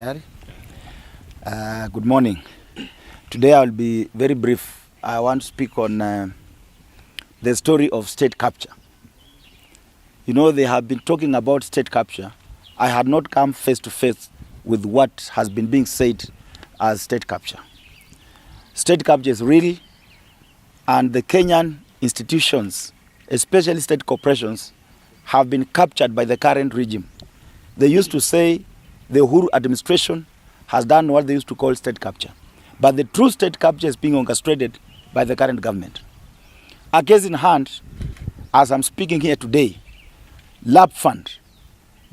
Good morning. Today I will be very brief. I want to speak on the story of state capture. You know, they have been talking about state capture. I had not come face to face with what has been being said as state capture. State capture is real, and the Kenyan institutions, especially state corporations, have been captured by the current regime. They used to say the Uhuru administration has done what they used to call state capture. But the true state capture is being orchestrated by the current government. A case in hand, as I'm speaking here today, LAP Fund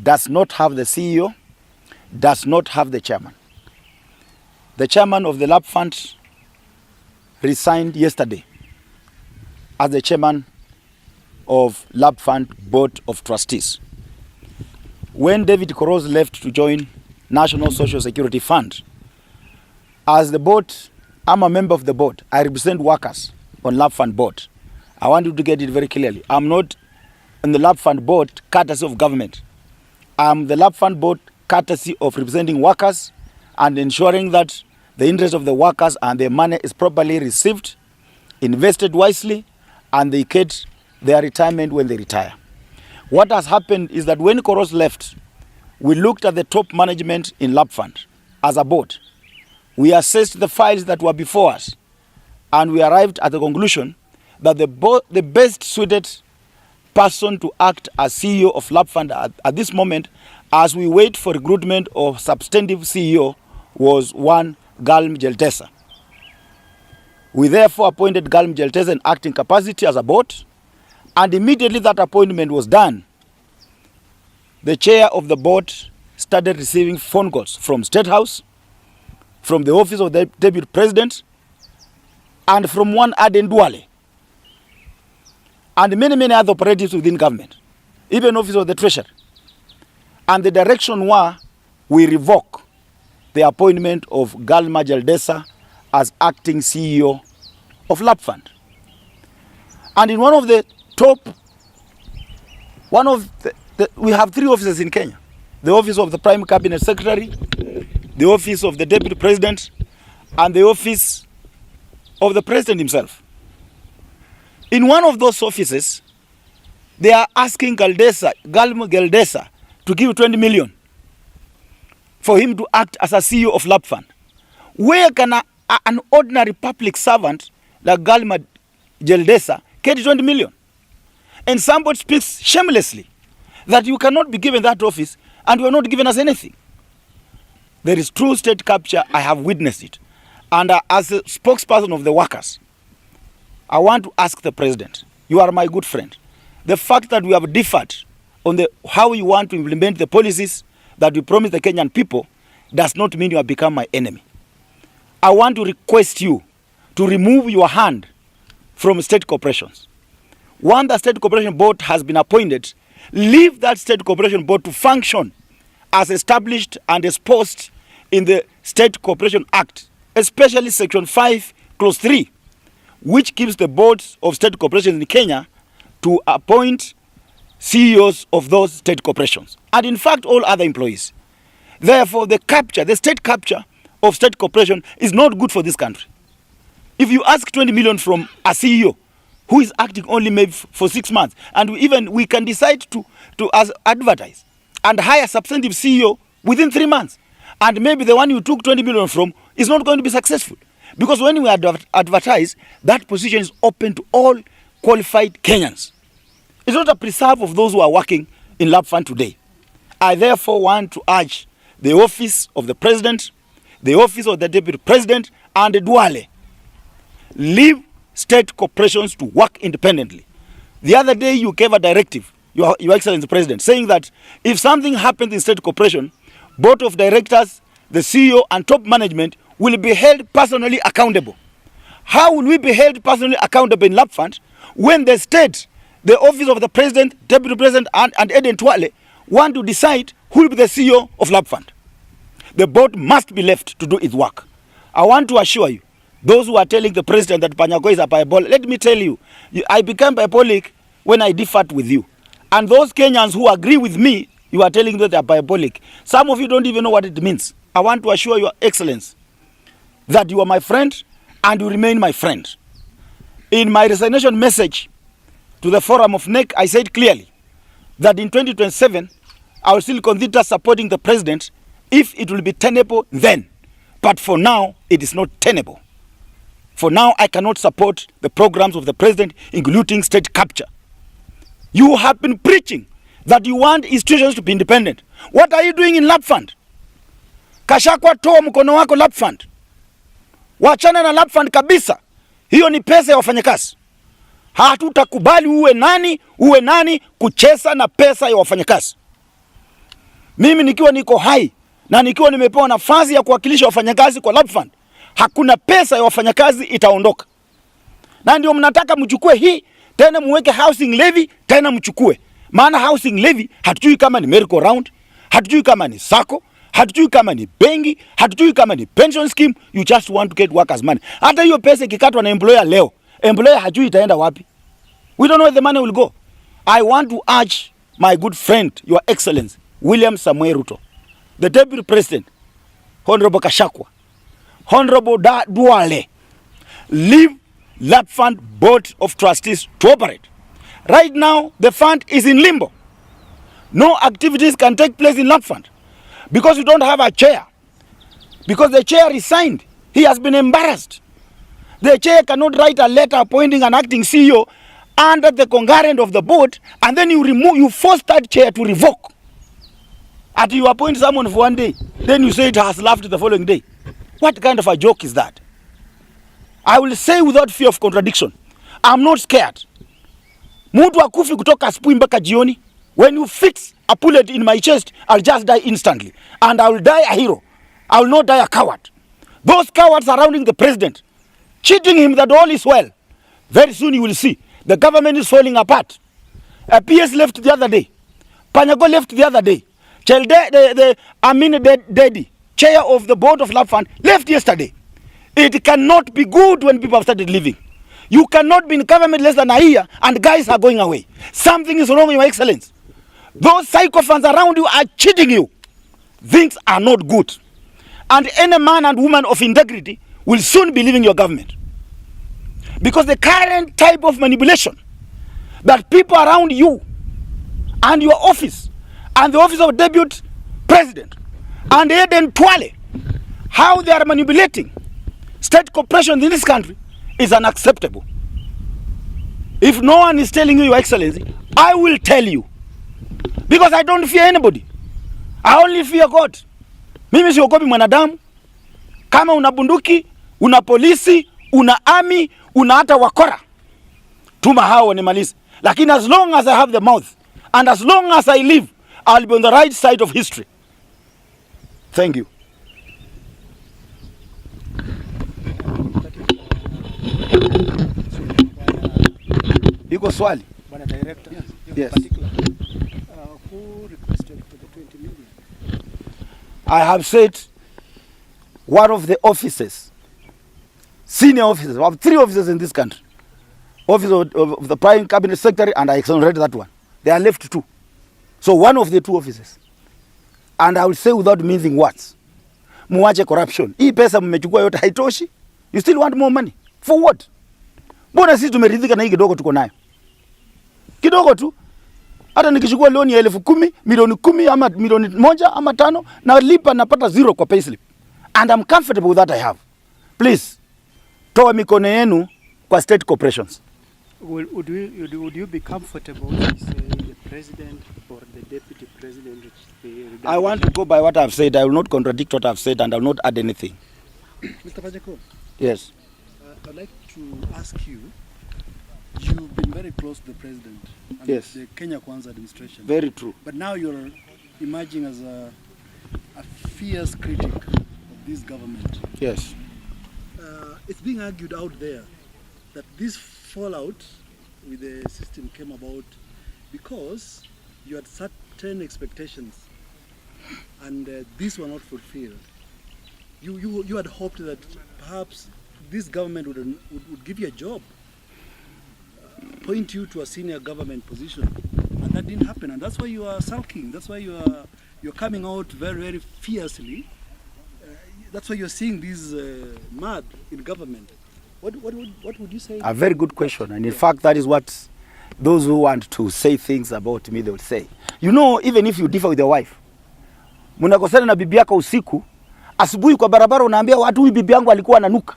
does not have the CEO, does not have the chairman. The chairman of the LAP Fund resigned yesterday as the chairman of LAP Fund Board of Trustees. When David Koroz left to join National Social Security Fund, as the board, I'm a member of the board. I represent workers on LAP Fund board. I want you to get it very clearly. I'm not on the LAP Fund board courtesy of government. I'm the LAP Fund board courtesy of representing workers and ensuring that the interest of the workers and their money is properly received, invested wisely, and they get their retirement when they retire. What has happened is that when Koroz left, we looked at the top management in LAP Fund as a board. We assessed the files that were before us, and we arrived at the conclusion that the best suited person to act as CEO of LAP Fund at this moment, as we wait for recruitment of substantive CEO, was one Galm Jeltesa. We therefore appointed Galm Jeltesa in acting capacity as a board, and immediately that appointment was done, the chair of the board started receiving phone calls from State House, from the office of the Deputy President, and from one Aden Duale, and many other operatives within government, even office of the Treasury. And the direction was, we revoke the appointment of Galma Jaldesa as acting CEO of LAP Fund. And in one of the we have three offices in Kenya: the office of the Prime Cabinet Secretary, the office of the Deputy President, and the office of the President himself. In one of those offices, they are asking Galmo Geldesa to give 20 million for him to act as a CEO of LAP Fund. Where can an ordinary public servant like Galma Geldesa get 20 million? And somebody speaks shamelessly that you cannot be given that office and you are not giving us anything. There is true state capture. I have witnessed it. And as a spokesperson of the workers, I want to ask the president, you are my good friend. The fact that we have differed on how you want to implement the policies that we promised the Kenyan people does not mean you have become my enemy. I want to request you to remove your hand from state corporations. Once the state corporation board has been appointed, leave that state corporation board to function as established and exposed in the State Corporation Act, especially Section 5, Clause 3, which gives the boards of state corporations in Kenya to appoint CEOs of those state corporations, and in fact all other employees. Therefore, the state capture of state corporation is not good for this country. If you ask 20 million from a CEO who is acting only maybe for 6 months, and we can decide to advertise and hire a substantive CEO within 3 months, and maybe the one you took 20 million from is not going to be successful, because when we advertise, that position is open to all qualified Kenyans. It's not a preserve of those who are working in LAP Fund today. I therefore want to urge the office of the president, the office of the deputy president, and the Duale, leave state corporations to work independently. The other day you gave a directive, Your Excellency President, saying that if something happens in state corporation, board of directors, the CEO and top management will be held personally accountable. How will we be held personally accountable in LAP Fund when the state, the office of the president, deputy president, and Eden Twale want to decide who will be the CEO of LAP Fund? The board must be left to do its work. I want to assure you, those who are telling the president that Panyako is a parabolic, let me tell you, I became parabolic when I differed with you. And those Kenyans who agree with me, you are telling them they are parabolic. Some of you don't even know what it means. I want to assure Your Excellency that you are my friend and you remain my friend. In my resignation message to the forum of NEC, I said clearly that in 2027, I will still consider supporting the president if it will be tenable then. But for now, it is not tenable. For now, I cannot support the programs of the president, including state capture. You have been preaching that you want institutions to be independent. What are you doing in lap fund? Kashakwa, toa mkono wako lap fund. Wachana na lap fund kabisa. Hiyo ni pesa ya wafanyakazi. Hatutakubali uwe nani kucheza na pesa ya wafanyakazi. Mimi nikiwa niko hai na nikiwa nimepewa nafasi ya kuwakilisha wafanyakazi kwa lap fund, hakuna pesa ya wafanyakazi itaondoka. Na ndio mnataka mchukue hii tena muweke housing levy tena mchukue. Maana housing levy hatujui kama ni merry go round, hatujui kama ni sako, hatujui kama ni benki, hatujui kama ni pension scheme. You just want to get workers money. Hata hiyo pesa ikikatwa na employer leo, employer hajui itaenda wapi. We don't know where the money will go. I want to urge my good friend, Your Excellency William Samuel Ruto, the Deputy President, Honorable Kashakwa, Honorable Duale, leave lap fund board of trustees to operate. Right now, the fund is in limbo. No activities can take place in lap fund because we don't have a chair. Because the chair resigned. He has been embarrassed. The chair cannot write a letter appointing an acting CEO under the concurrent of the board, and then you force that chair to revoke. After you appoint someone for one day, then you say it has left the following day. What kind of a joke is that? I will say without fear of contradiction, I'm not scared. Mtu akufi kutoka asubuhi mpaka jioni. When you fix a bullet in my chest, I'll just die instantly. And I will die a hero. I will not die a coward. Those cowards surrounding the president, cheating him that all is well. Very soon you will see. The government is falling apart. PS left the other day. Panyako left the other day. Daddy, chair of the board of lap fund, left yesterday. It cannot be good when people have started leaving. You cannot be in government less than a year and guys are going away. Something is wrong, Your Excellency. Those psychophants around you are cheating you. Things are not good. And any man and woman of integrity will soon be leaving your government. Because the current type of manipulation that people around you and your office and the office of Deputy President and Eden Twale, how they are manipulating state corporations in this country is unacceptable. If no one is telling you, Your Excellency, I will tell you. Because I don't fear anybody. I only fear God. Mimi siogopi mwanadamu. Kama una bunduki, una polisi, una army, una hata wakora, tuma hao wanimalize. Lakini as long as I have the mouth and as long as I live, I'll be on the right side of history. Thank you. Iko swali? Bwana Director, yes. Who requested for the 20 million? I have said one of the officers, senior officers, we have 3 officers in this country. Office of the Prime Cabinet Secretary, and I exonerated that one. There are left 2. So one of the 2 officers. And I will say without mincing words, muache corruption. Hii pesa mmechukua yote haitoshi. You still want more money. For what? Mbona sisi tumeridhika na hii kidogo tuko nayo? Kidogo tu. Hata nikichukua loan ya 10,000, milioni 10 ama milioni 1 ama 5 na lipa napata 0 kwa payslip. And I'm comfortable with that I have. Please, toa mikono yenu kwa state corporations. Would you be comfortable if the president or the deputy president? I want to go by what I've said. I will not contradict what I've said and I will not add anything. Mr. Panyako. Yes. I'd like to ask you, you've been very close to the president and yes. the Kenya Kwanza administration. Very true. But now you're emerging as a fierce critic of this government. Yes. It's being argued out there that this fallout with the system came about because you had certain expectations and these were not fulfilled. You had hoped that perhaps this government would give you a job, point you to a senior government position, and that didn't happen, and that's why you are sulking. That's why you're coming out very, very fiercely That's why you're seeing this mad in government. What would you say? A very good question. And in fact, that is what those who want to say things about me, they will say. You know, even if you differ with your wife, mnakosana na bibi yako usiku, asubuhi kwa barabara unaambia watu huyu bibi yangu alikuwa ananuka.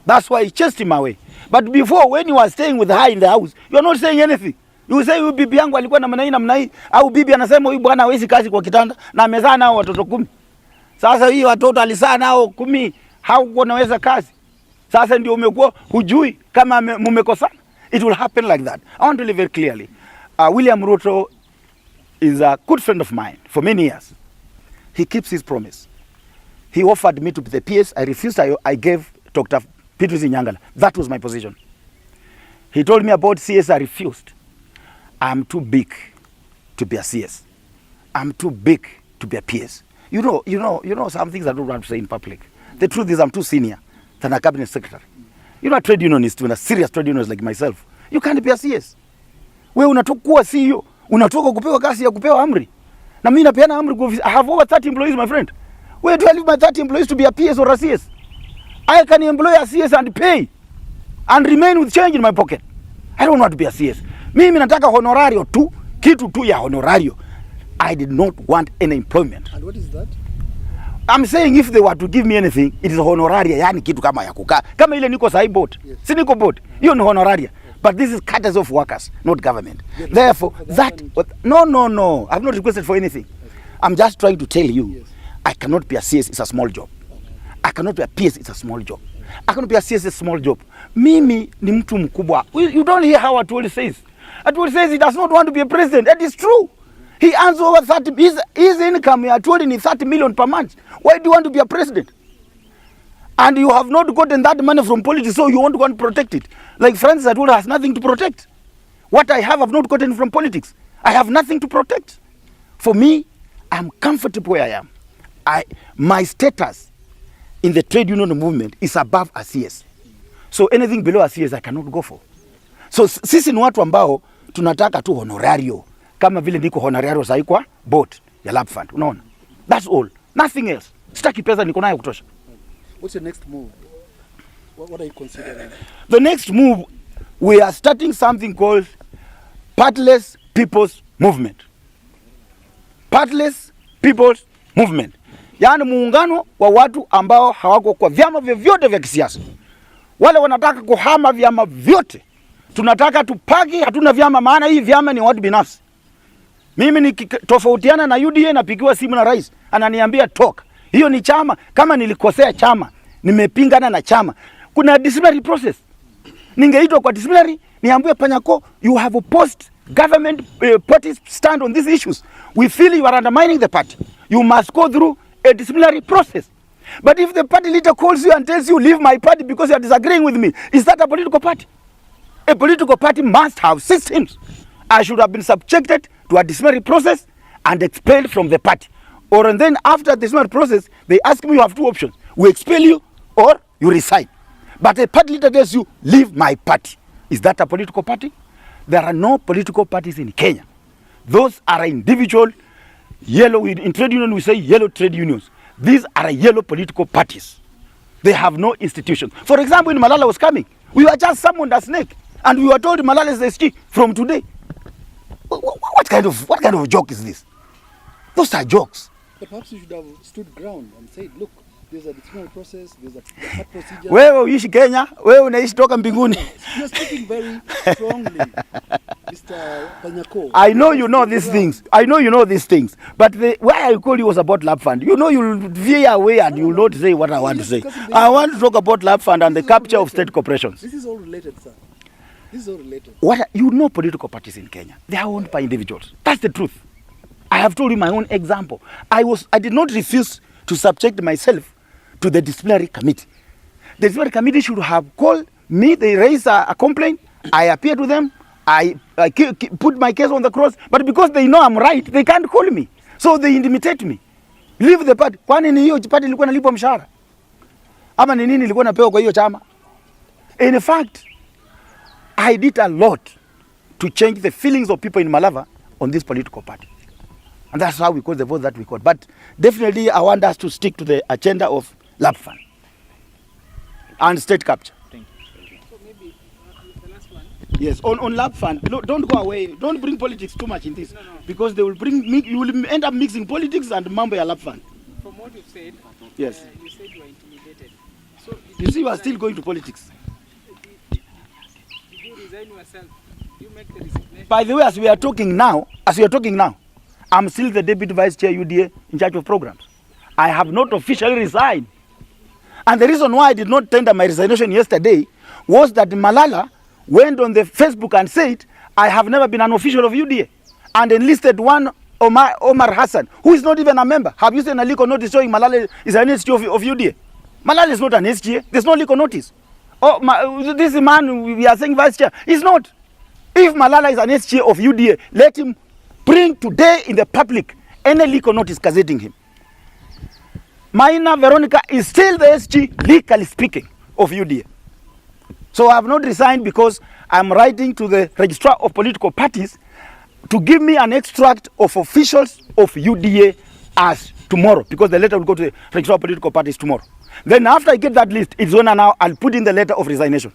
That's why he chased him away. But before, when you are staying with her in the house, you are not saying anything. You say huyu bibi yangu alikuwa namna hii, au bibi anasema huyu bwana hawezi kazi kwa kitanda na amezaa nao watoto 10. Sasa hii watoto alizaa nao 10, hauko naweza kazi. Sasa ndio umekuwa hujui kama mmekosana. It will happen like that. I want to live very clearly. William Ruto is a good friend of mine for many years. He keeps his promise. He offered me to be the PS. I refused. I gave Dr. Petrus Nyangala. That was my position. He told me about CS. I refused. I'm too big to be a CS. I'm too big to be a PS. You know some things I don't want to say in public. The truth is I'm too senior than a cabinet secretary. You know, a trade unionist, when a serious trade unionist like myself, you can't be a CS. Wewe unatoka kuwa CEO, unatoka kupewa kazi ya kupewa amri. Na mimi napeana amri kwa office. I have over 30 employees, my friend. Where do I leave my 30 employees to be a PS or a CS? I can employ a CS and pay and remain with change in my pocket. I don't want to be a CS. Mimi nataka honorario tu, kitu tu ya honorario. I did not want any employment. And what is that? I'm saying if they were to give me anything, it is honoraria, yani kitu kama ya kukaa. Kama ile niko sahi board. Yes. Si niko board. Hiyo ni honoraria. But this is courtesy of workers, not government. Therefore, no. I've not requested for anything. Okay. I'm just trying to tell you, yes. I cannot be a CS, it's a small job. I cannot be a PS, it's a small job. I cannot be a CS, it's a small job. Mimi ni mtu mkubwa. You don't hear how Atwoli says. Atwoli says he does not want to be a president. That is true. He earns over 30, his income, Atwoli is 30 million per month. Why do you want to be a president? And you have not gotten that money from politics, so you want to go and protect it. Like Francis Atwoli has nothing to protect. What I have not gotten from politics. I have nothing to protect. For me, I'm comfortable where I am. My status in the trade union movement is above a CS. So anything below a CS I cannot go for. So sisi ni watu ambao tunataka tu honorario. Kama vile niko honorario sahi kwa board ya lab fund. Unaona? That's all. Nothing else. Sitaki pesa niko nayo kutosha. What's your next move? What are you considering? The next move, we are starting something called Partless People's Movement. Partless People's Movement. Yaani muungano wa watu ambao hawako kwa vyama vyovyote vya kisiasa. Wale wanataka kuhama vyama vyote. Tunataka tupaki, hatuna vyama, maana hii vyama ni watu binafsi. Mimi nikitofautiana na UDA napigiwa simu na rais, ananiambia toka. Hiyo ni chama. Kama nilikosea chama, nimepingana na chama, kuna disciplinary process. Ningeitwa kwa disciplinary, niambiwe Panyako, you have opposed government parties stand on these issues. We feel you are undermining the party. You must go through a disciplinary process. But if the party leader calls you and tells you leave my party because you are disagreeing with me, is that a political party? A political party must have systems. I should have been subjected to a disciplinary process and expelled from the party. Or and then after the disciplinary process, they ask me, you have two options. We expel you or you resign. But a party leader tells you, leave my party. Is that a political party? There are no political parties in Kenya. Those are individual yellow, in trade union we say yellow trade unions. These are yellow political parties. They have no institutions. For example, when Malala was coming, we were just summoned as snake. And we were told Malala is the SG from today. What kind of joke is this? Those are jokes. But perhaps you should have stood ground and said, look, there's a disciplinary process, there's a cut procedure. Wewe uishi Kenya, wewe unaishi toka mbinguni. You're speaking very strongly, Mr. Panyako. I know you know these things. I know you know these things. But why I call you was about lab fund. You know you'll veer away and you'll not say what I want to say. I want to talk about lab fund and the capture of state corporations. This is all related, sir. This is all related. You know political parties in Kenya. They are owned by individuals. That's the truth. I have told you my own example. I did not refuse to subject myself to the disciplinary committee. The disciplinary committee should have called me. They raised a complaint. I appeared to them. I put my case on the cross. But because they know I'm right, they can't call me. So they intimidate me. Leave the party. Kwani ni hiyo party ilikuwa nalipwa mshahara? Ama ni nini ilikuwa napewa kwa hiyo chama? In fact, I did a lot to change the feelings of people in Malava on this political party. And that's how we got the vote that we got. But definitely I want us to stick to the agenda of lap fund and state capture. Thank you. So maybe the last one. Yes, on lap fund, don't go away. Don't bring politics too much in this, No. because they will you will end up mixing politics and mambo ya lap fund. From what you've said, Yes. you said you were intimidated. So You see, you are still going to politics. Did you resign yourself? You make the resignation. By the way, as we are talking now, I'm still the deputy vice chair UDA in charge of programs. I have not officially resigned. And the reason why I did not tender my resignation yesterday was that Malala went on the Facebook and said, I have never been an official of UDA, and enlisted one Omar Hassan, who is not even a member. Have you seen a legal notice showing Malala is an SG of UDA? Malala is not an SGA. There's no legal notice. This man we are saying vice chair is not. If Malala is an SGA of UDA, let him bring today in the public any legal notice gazetting him. Maina Veronica is still the SG, legally speaking, of UDA. So I have not resigned because I'm writing to the registrar of political parties to give me an extract of officials of UDA as tomorrow, because the letter will go to the registrar of political parties tomorrow. Then after I get that list, it's when now I'll put in the letter of resignation.